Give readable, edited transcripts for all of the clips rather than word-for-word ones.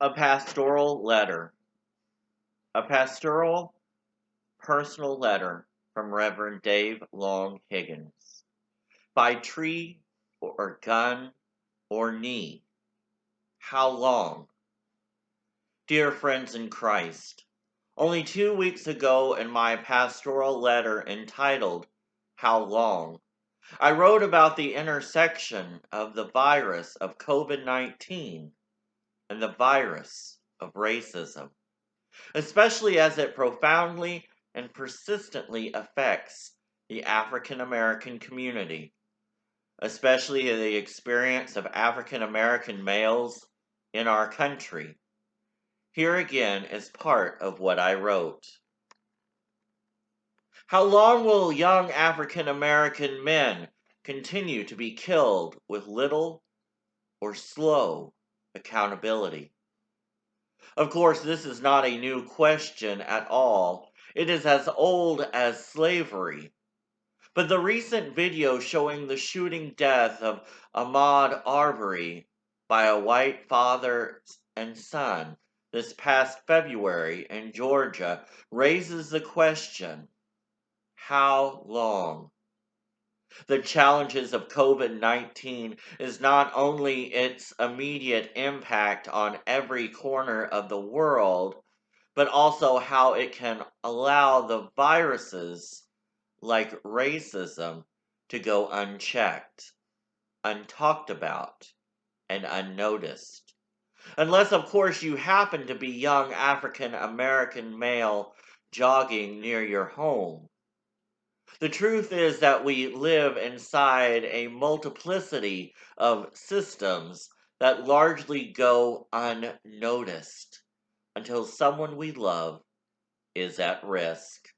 A pastoral letter. A pastoral personal letter from Reverend Dave Long Higgins. By tree or gun or knee. How long? Dear friends in Christ, only 2 weeks ago in my pastoral letter entitled, How Long? I wrote about the intersection of the virus of COVID-19 and the virus of racism, especially as it profoundly and persistently affects the African American community, especially the experience of African American males in our country. Here again is part of what I wrote. How long will young African American men continue to be killed with little or slow accountability? Of course, this is not a new question at all. It is as old as slavery. But the recent video showing the shooting death of Ahmaud Arbery by a white father and son this past February in Georgia raises the question, how long? The challenges of COVID-19 is not only its immediate impact on every corner of the world, but also how it can allow the viruses like racism to go unchecked, untalked about, and unnoticed. Unless, of course, you happen to be young African American male jogging near your home. The truth is that we live inside a multiplicity of systems that largely go unnoticed until someone we love is at risk.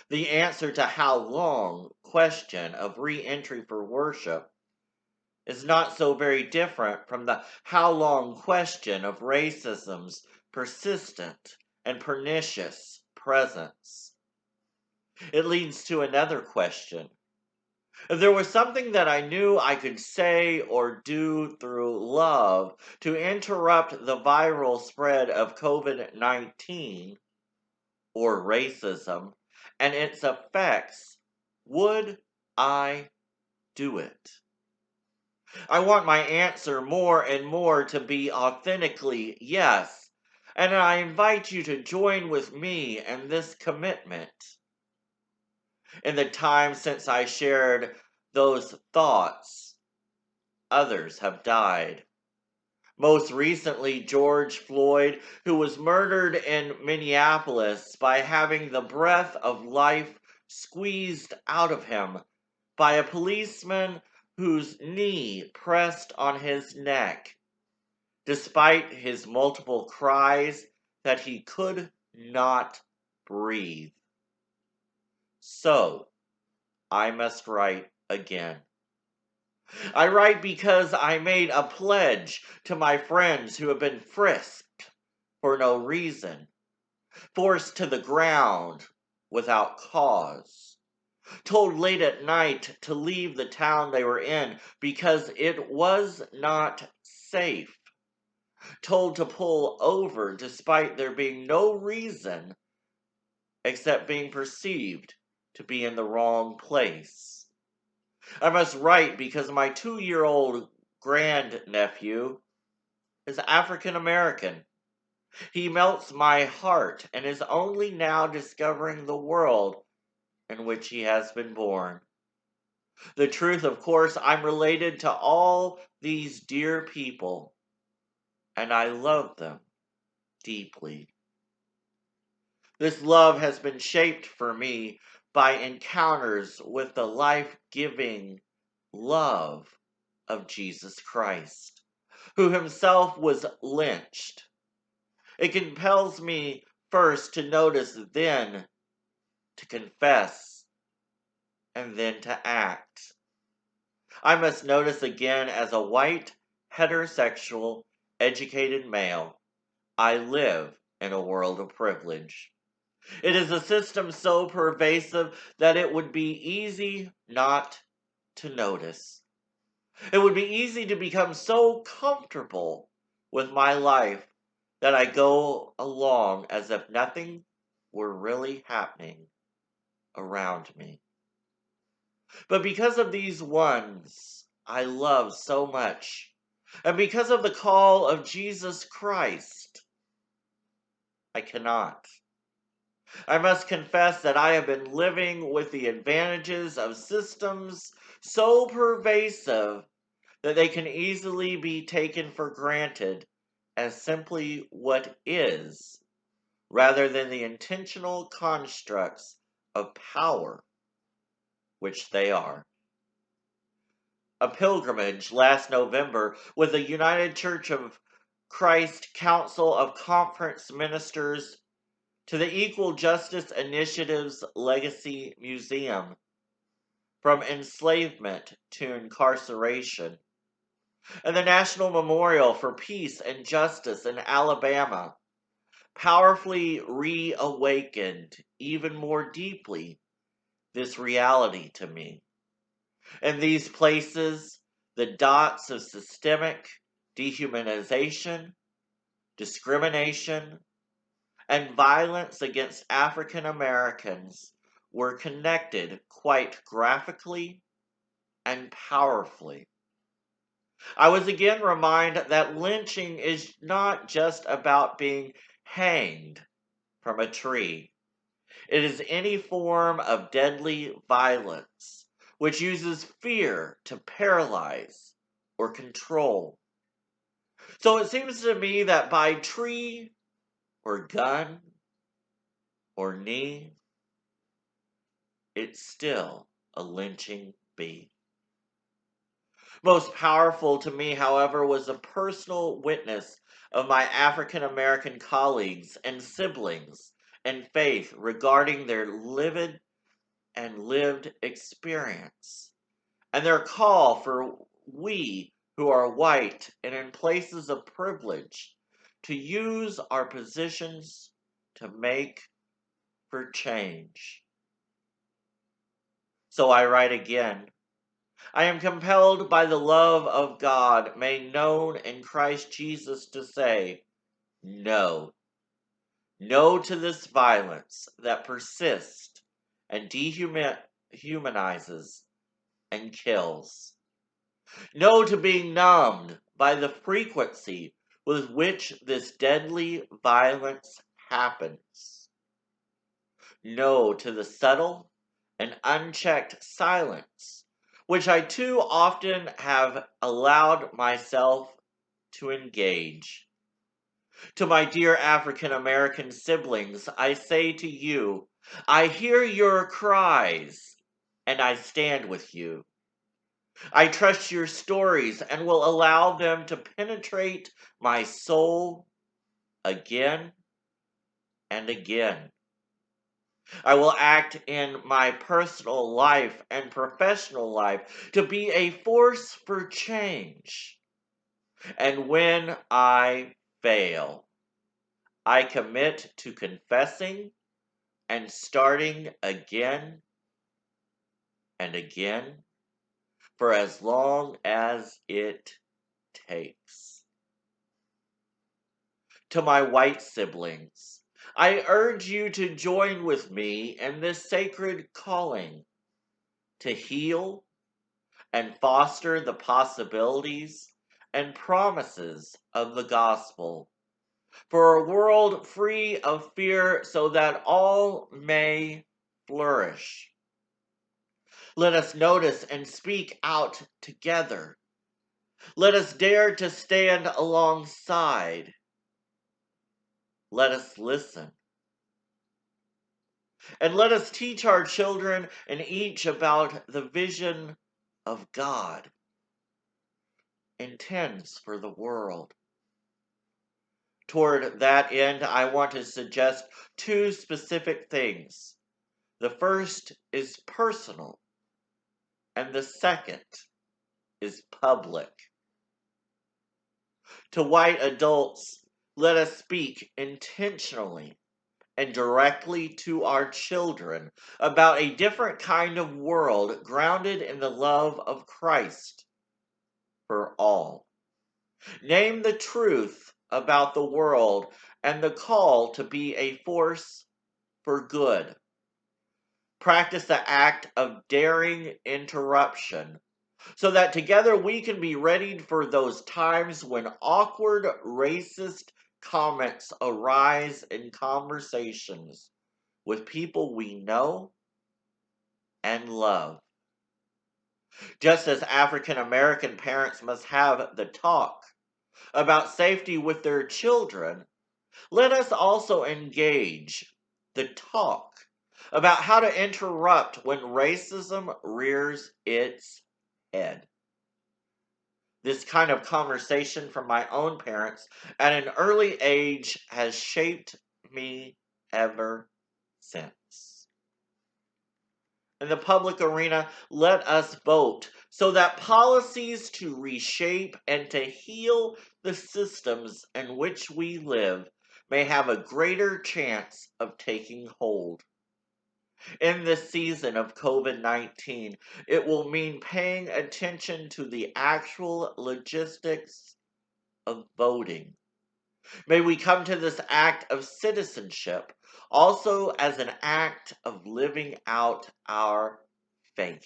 The answer to how long question of re-entry for worship is not so very different from the how long question of racism's persistent and pernicious presence. It leads to another question. If there was something that I knew I could say or do through love to interrupt the viral spread of COVID-19 or racism and its effects, would I do it? I want my answer more and more to be authentically yes, and I invite you to join with me in this commitment. In the time since I shared those thoughts, others have died. Most recently, George Floyd, who was murdered in Minneapolis by having the breath of life squeezed out of him by a policeman whose knee pressed on his neck, despite his multiple cries that he could not breathe. So, I must write again. I write because I made a pledge to my friends who have been frisked for no reason, forced to the ground without cause, told late at night to leave the town they were in because it was not safe, told to pull over despite there being no reason except being perceived to be in the wrong place. I must write because my 2-year-old grandnephew is African American. He melts my heart and is only now discovering the world in which he has been born. The truth, of course, I'm related to all these dear people, and I love them deeply. This love has been shaped for me by encounters with the life-giving love of Jesus Christ, who himself was lynched. It compels me first to notice, then to confess, and then to act. I must notice again as a white, heterosexual, educated male, I live in a world of privilege. It is a system so pervasive that it would be easy not to notice. It would be easy to become so comfortable with my life that I go along as if nothing were really happening around me. But because of these ones I love so much, and because of the call of Jesus Christ, I cannot. I must confess that I have been living with the advantages of systems so pervasive that they can easily be taken for granted as simply what is, rather than the intentional constructs of power which they are. A pilgrimage last November with the United Church of Christ Council of Conference Ministers to the Equal Justice Initiative's Legacy Museum, from enslavement to incarceration, and the National Memorial for Peace and Justice in Alabama powerfully reawakened even more deeply this reality to me. In these places, the dots of systemic dehumanization, discrimination, and violence against African Americans were connected quite graphically and powerfully. I was again reminded that lynching is not just about being hanged from a tree. It is any form of deadly violence which uses fear to paralyze or control. So it seems to me that by tree or gun or knee, it's still a lynching bee. Most powerful to me, however, was the personal witness of my African American colleagues and siblings in faith regarding their livid and lived experience, and their call for we who are white and in places of privilege to use our positions to make for change. So I write again. I am compelled by the love of God made known in Christ Jesus to say, no. No to this violence that persists and dehumanizes and kills. No to being numbed by the frequency with which this deadly violence happens. No to the subtle and unchecked silence, which I too often have allowed myself to engage. To my dear African American siblings, I say to you, I hear your cries and I stand with you. I trust your stories and will allow them to penetrate my soul again and again. I will act in my personal life and professional life to be a force for change. And when I fail, I commit to confessing and starting again and again for as long as it takes. To my white siblings, I urge you to join with me in this sacred calling to heal and foster the possibilities and promises of the gospel for a world free of fear so that all may flourish. Let us notice and speak out together. Let us dare to stand alongside. Let us listen. And let us teach our children and each about the vision of God intends for the world. Toward that end, I want to suggest two specific things. The first is personal, and the second is public. To white adults, let us speak intentionally and directly to our children about a different kind of world grounded in the love of Christ for all. Name the truth about the world and the call to be a force for good. Practice the act of daring interruption so that together we can be ready for those times when awkward, racist comments arise in conversations with people we know and love. Just as African American parents must have the talk about safety with their children, let us also engage the talk about how to interrupt when racism rears its head. This kind of conversation from my own parents at an early age has shaped me ever since. In the public arena, let us vote so that policies to reshape and to heal the systems in which we live may have a greater chance of taking hold. In this season of COVID-19, it will mean paying attention to the actual logistics of voting. May we come to this act of citizenship also as an act of living out our faith.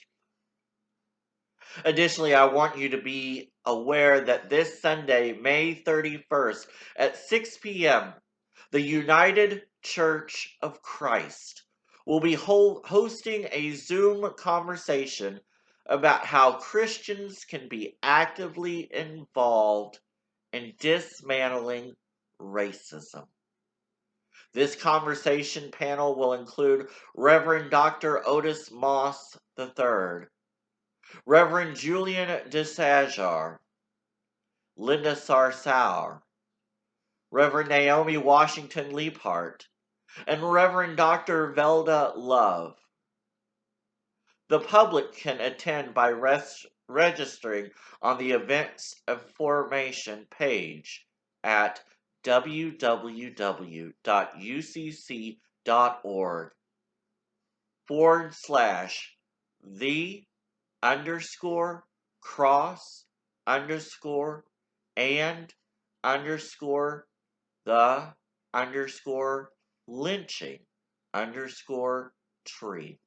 Additionally, I want you to be aware that this Sunday, May 31st at 6 p.m., the United Church of Christ will be hosting a Zoom conversation about how Christians can be actively involved in dismantling racism. This conversation panel will include Reverend Dr. Otis Moss III, Reverend Julian DeSajar, Linda Sarsour, Reverend Naomi Washington Leaphart, and Reverend Dr. Velda Love. The public can attend by registering on the Events Information page at www.ucc.org/the_cross_and_lynching_tree.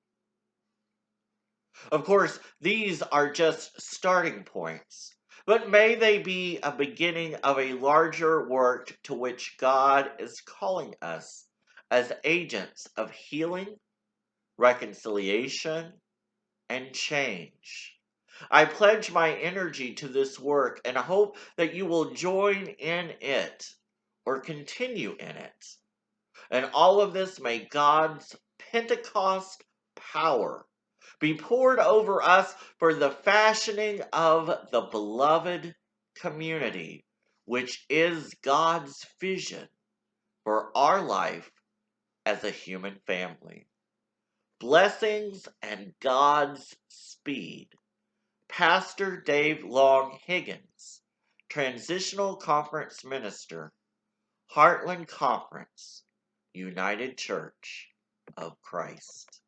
Of course, these are just starting points, but may they be a beginning of a larger work to which God is calling us as agents of healing, reconciliation, and change. I pledge my energy to this work and hope that you will join in it or continue in it. And all of this, may God's Pentecost power be poured over us for the fashioning of the beloved community, which is God's vision for our life as a human family. Blessings and God's speed. Pastor Dave Long Higgins, Transitional Conference Minister, Heartland Conference, United Church of Christ.